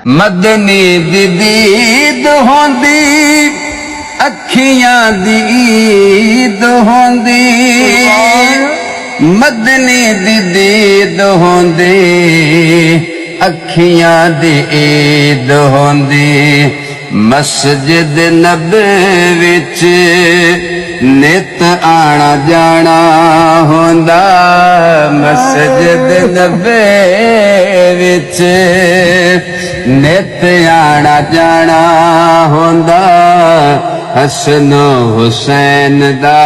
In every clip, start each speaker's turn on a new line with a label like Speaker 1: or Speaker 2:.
Speaker 1: मदनी दी दीद होंदी अखियां दी ईद होंदी मदनी दी दीद होंदी अखियां दी ईद होंदी मस्जिद नबी विच नित आना जाना होंदा मस्जिद नबी विच नित आना जाना होंदा हसन हुसैन दा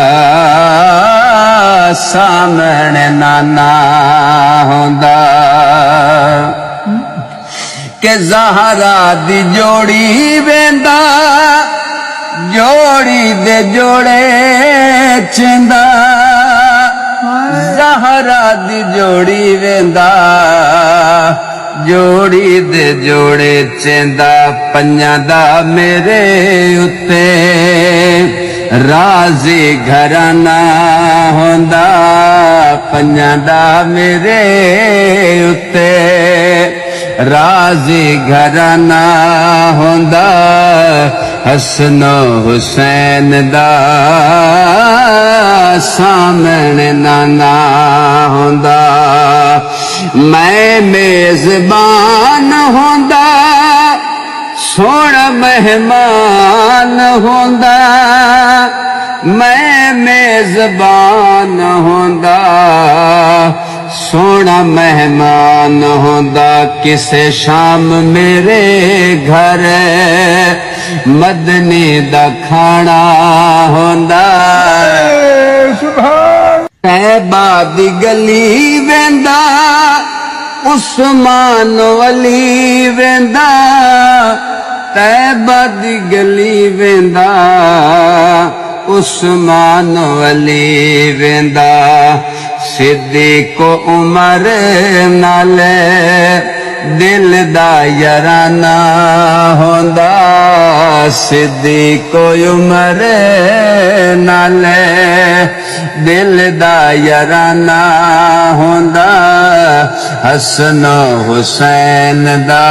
Speaker 1: सामने नाना होंदा के ज़हरा दी जोड़ी वेंदा जोड़ी दे जोड़े चेंदा ज़हरा दी जोड़ी वेंदा जोड़ी दे जोड़े चेंदा पंजा दा मेरे उत्ते राजी घराना होंदा पंजा दा मेरे उत्ते राजी घराना होंदा हसन हुसैन दा सामने नाना होंदा मैं मेजबान होंदा सोना मेहमान होंदा मैं मेजबान होंदा सोना मेहमान होंदा किसे शाम मेरे घर मदनी दा खाना होंदा तैबा दी गली वेंदा उस्मान वली वेंदा तैबा दी गली वेंदा उस्मान वली वेंदा सिद्दीक़ उमर नाले दिल दा याराना होंदा सिद्दीक़ उमर नाले दिल दा याराना होंदा हसन हुसैन दा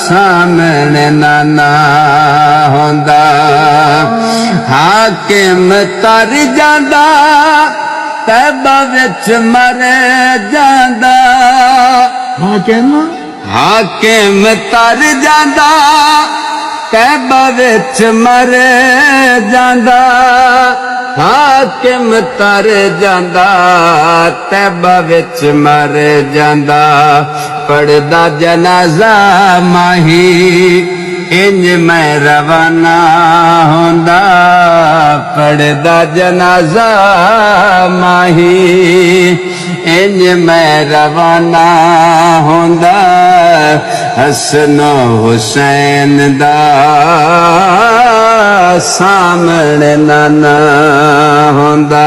Speaker 1: सामने नाना होंदा हाकिम तर जांदा तैबा विच मर जांदा हाकिम तर जांदा तैबा विच मर जांदा हाकिम तर जांदा तैबा विच मर जांदा पढ़दा जनाजा माही इंज मैं रवाना होंदा पढ़दा जनाजा माही इंज मैं रवाना होंदा हसन हुसैन दा सामने नाना होंदा।